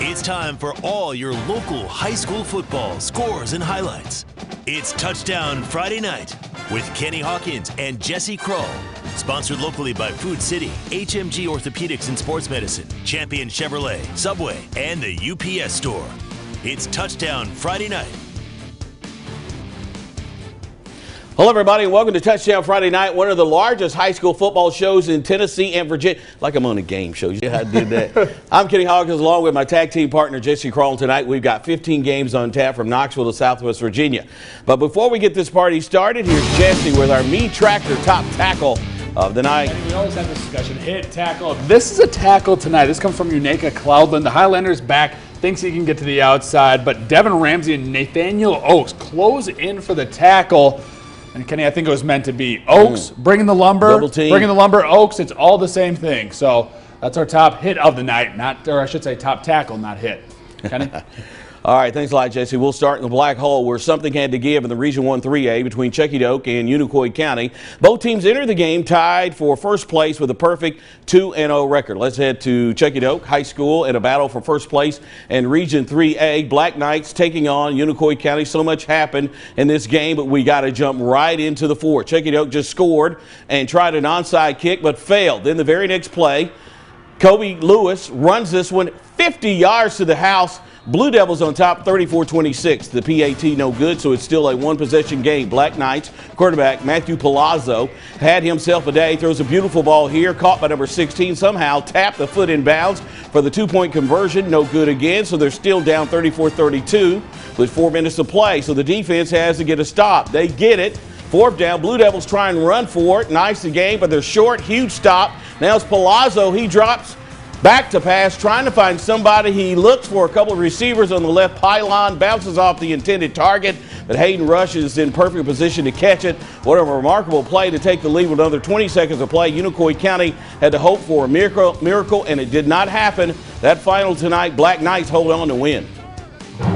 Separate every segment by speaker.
Speaker 1: It's time for all your local high school football scores and highlights. It's Touchdown Friday Night with Kenny Hawkins and Jesse Kroll. Sponsored locally by Food City, HMG Orthopedics and Sports Medicine, Champion Chevrolet, Subway, and the UPS Store. It's Touchdown Friday Night.
Speaker 2: Hello, everybody, and welcome to Touchdown Friday Night, one of the largest high school football shows in Tennessee and Virginia. Like I'm on a game show. Yeah, I did that. I'm Kenny Hawkins, along with my tag team partner, Jesse Kroll. Tonight, we've got 15 games on tap from Knoxville to Southwest Virginia. But before we get this party started, here's Jesse with our Meat Tractor top tackle of the night.
Speaker 3: We always have this discussion, hit, tackle. This is a tackle tonight. This comes from Unica Cloudland. The Highlander's back, thinks he can get to the outside, but Devin Ramsey and Nathaniel Oakes close in for the tackle. And Kenny, I think it was meant to be Oakes bringing the lumber, Oakes. It's all the same thing. So that's our top hit of the night, top tackle, not hit. Kenny?
Speaker 2: All right, thanks a lot, Jesse. We'll start in the black hole where something had to give in the Region 1 3A between Cherokee and Unicoi County. Both teams entered the game tied for first place with a perfect 2-0 record. Let's head to Cherokee High School in a battle for first place in Region 3A. Black Knights taking on Unicoi County. So much happened in this game, but we got to jump right into the fourth. Cherokee just scored and tried an onside kick, but failed. Then the very next play, Kobe Lewis runs this one 50 yards to the house. Blue Devils on top, 34-26. The PAT no good, so it's still a one-possession game. Black Knights quarterback Matthew Palazzo had himself a day. Throws a beautiful ball here, caught by number 16. Somehow tapped the foot in bounds for the two-point conversion. No good again, so they're still down 34-32 with 4 minutes to play. So the defense has to get a stop. They get it. Fourth down. Blue Devils try and run for it. Nice again, but they're short. Huge stop. Now it's Palazzo. He drops back to pass, trying to find somebody. He looks for a couple of receivers on the left pylon, bounces off the intended target, but Hayden Rush is in perfect position to catch it. What a remarkable play to take the lead with another 20 seconds of play. Unicoi County had to hope for a miracle, and it did not happen. That final tonight, Black Knights hold on to win.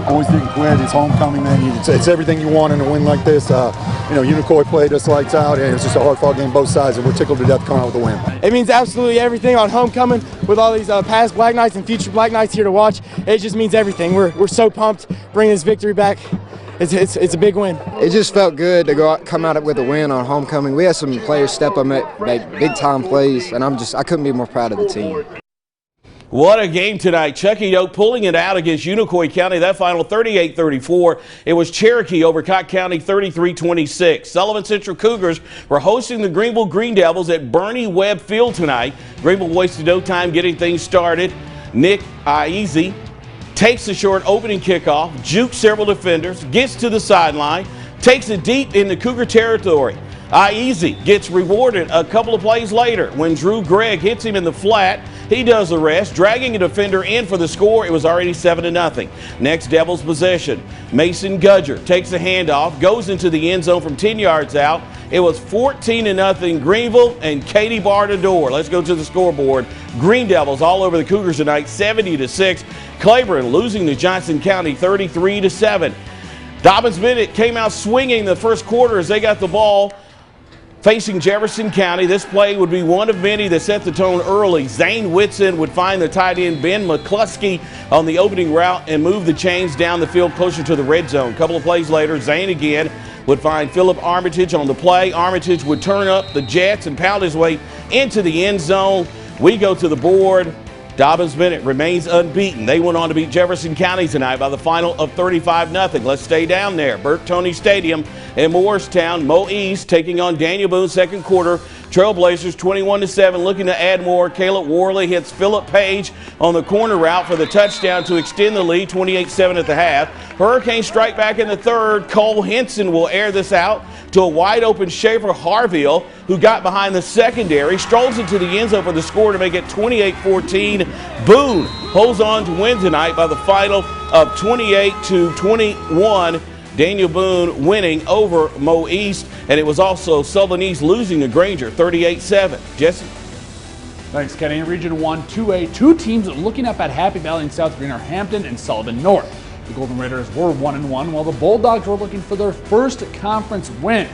Speaker 4: Always didn't quit. It's homecoming, man. It's everything you want in a win like this. Unicoi played us lights out, and it was just a hard-fought game both sides, and we're tickled to death coming out with a win.
Speaker 5: It means absolutely everything on homecoming with all these past Black Knights and future Black Knights here to watch. It just means everything. We're so pumped bringing this victory back. It's a big win.
Speaker 6: It just felt good to come out with a win on homecoming. We had some players step up, make big-time plays, and I couldn't be more proud of the team.
Speaker 2: What a game tonight. Cherokee pulling it out against Unicoi County. That final 38-34. It was Cherokee over Cott County 33-26. Sullivan Central Cougars were hosting the Greenville Green Devils at Bernie Webb Field tonight. Greenville wasted no time getting things started. Nick Iezi takes the short opening kickoff, jukes several defenders, gets to the sideline, takes it deep into Cougar territory. Iezi gets rewarded a couple of plays later when Drew Gregg hits him in the flat. He does the rest, dragging a defender in for the score. It was already 7-0. Next Devils possession. Mason Gudger takes the handoff, goes into the end zone from 10 yards out. It was 14-0 Greenville, and Katie barred the door. Let's go to the scoreboard. Green Devils all over the Cougars tonight, 70-6. Claiborne losing to Johnson County 33-7. Dobbins Bennett came out swinging the first quarter as they got the ball. Facing Jefferson County, this play would be one of many that set the tone early. Zane Whitson would find the tight end Ben McCluskey on the opening route and move the chains down the field closer to the red zone. A couple of plays later, Zane again would find Philip Armitage on the play. Armitage would turn up the Jets and pound his way into the end zone. We go to the board. Dobbins Bennett remains unbeaten. They went on to beat Jefferson County tonight by the final of 35-0. Let's stay down there. Burt Toney Stadium in Morristown. Mo East taking on Daniel Boone second quarter. Trailblazers 21-7 looking to add more. Caleb Worley hits Philip Page on the corner route for the touchdown to extend the lead 28-7 at the half. Hurricanes strike back in the third. Cole Henson will air this out to a wide open Schaefer Harville, who got behind the secondary, strolls into the end zone for the score to make it 28-14. Boone holds on to win tonight by the final of 28-21. Daniel Boone winning over Mo East, and it was also Sullivan East losing to Granger 38-7. Jesse?
Speaker 3: Thanks, Kenny. In Region 1 2A, two teams looking up at Happy Valley and South Green are Hampton and Sullivan North. The Golden Raiders were 1-1, while the Bulldogs were looking for their first conference win.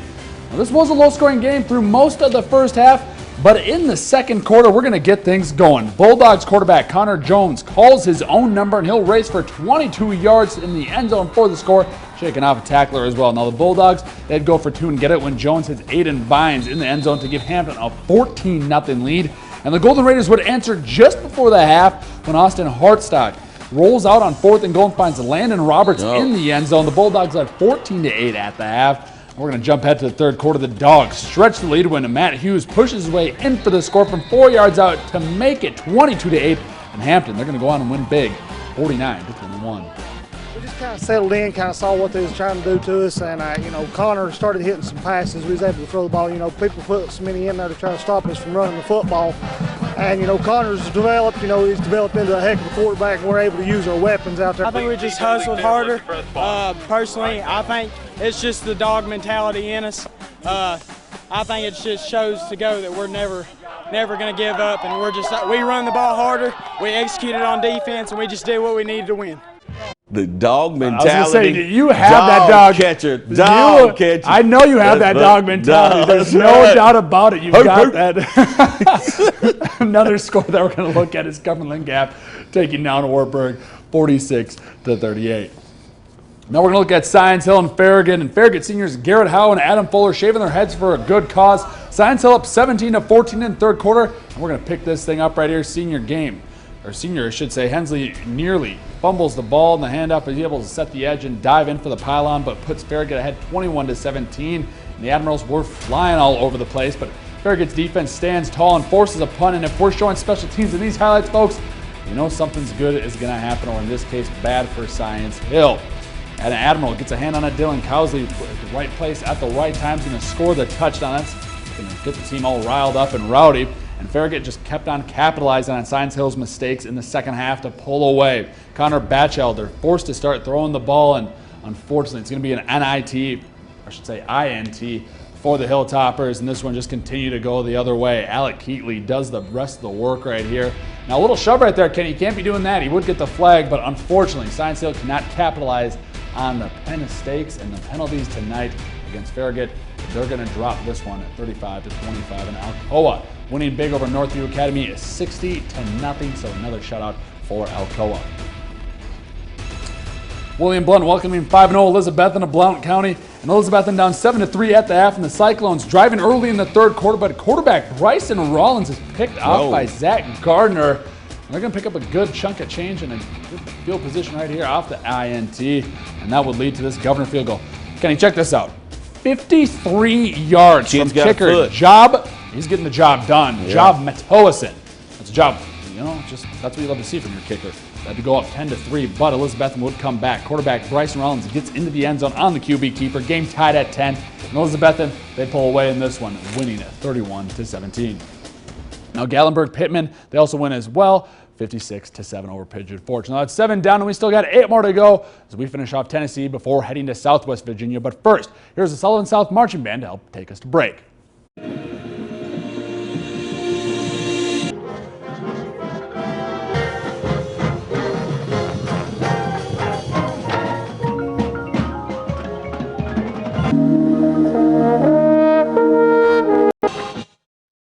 Speaker 3: Now, this was a low-scoring game through most of the first half. But in the second quarter, we're going to get things going. Bulldogs quarterback Connor Jones calls his own number, and he'll race for 22 yards in the end zone for the score, shaking off a tackler as well. Now the Bulldogs, they'd go for 2 and get it when Jones hits Aiden Vines in the end zone to give Hampton a 14-0 lead. And the Golden Raiders would answer just before the half when Austin Hartstock rolls out on 4th and goal and finds Landon Roberts in the end zone. The Bulldogs led 14-8 at the half. We're going to jump ahead to the third quarter. The Dogs stretch the lead when Matt Hughes pushes his way in for the score from 4 yards out to make it 22-8. And Hampton, they're going to go on and win big, 49-21.
Speaker 7: We just kind of settled in, kind of saw what they was trying to do to us, and Connor started hitting some passes. We was able to throw the ball. People put so many in there to try to stop us from running the football. And Connor's developed. He's developed into a heck of a quarterback, and we're able to use our weapons out there.
Speaker 5: I think we just hustled harder. Personally, I think it's just the dog mentality in us. I think it just shows to go that we're never going to give up, and we run the ball harder. We executed on defense, and we just did what we needed to win.
Speaker 2: The dog mentality.
Speaker 3: I was going to say, you have that dog
Speaker 2: catcher.
Speaker 3: Dog catcher. I know you have that dog mentality. There's no doubt about it. You've got that. Another score that we're going to look at is Cumberland Gap taking down Wartburg 46-38. Now we're going to look at Science Hill and Farragut. And Farragut seniors Garrett Howe and Adam Fuller shaving their heads for a good cause. Science Hill up 17-14 in the third quarter. And we're going to pick this thing up right here. Senior, I should say, Hensley nearly fumbles the ball in the handoff, but he's able to set the edge and dive in for the pylon, but puts Farragut ahead 21-17. And the Admirals were flying all over the place, but Farragut's defense stands tall and forces a punt. And if we're showing special teams in these highlights, folks, something's good is going to happen, or in this case, bad for Science Hill. And Admiral gets a hand on it. Dylan Cowsley at the right place at the right time is going to score the touchdown. That's going to get the team all riled up and rowdy. And Farragut just kept on capitalizing on Science Hill's mistakes in the second half to pull away. Connor Batchelder forced to start throwing the ball, and unfortunately it's going to be an INT for the Hilltoppers, and this one just continued to go the other way. Alec Keatley does the rest of the work right here. Now a little shove right there, Kenny. You can't be doing that. He would get the flag, but unfortunately Science Hill cannot capitalize on the mistakes and the penalties tonight against Farragut. They're going to drop this one at 35-25, and Alcoa winning big over Northview Academy is 60-0, so another shutout for Alcoa. William Blount welcoming 5-0 Elizabethton of Blount County, and Elizabethton down 7-3 at the half, and the Cyclones driving early in the third quarter, but quarterback Bryson Rollins is picked off by Zach Gardner. They're going to pick up a good chunk of change and a good field position right here off the INT, and that would lead to this Governor field goal. Kenny, check this out. 53 yards from kicker Job. He's getting the job done. Yeah. Job Metoasin. That's a job, that's what you love to see from your kicker. They had to go up 10-3, but Elizabethton would come back. Quarterback Bryson Rollins gets into the end zone on the QB keeper. Game tied at 10. And Elizabethton, they pull away in this one, winning at 31-17. Now Gallenberg Pittman, they also win as well. 56-7 over Pigeon Forge. Now that's 7 down, and we still got 8 more to go as we finish off Tennessee before heading to Southwest Virginia. But first, here's the Sullivan South Marching Band to help take us to break.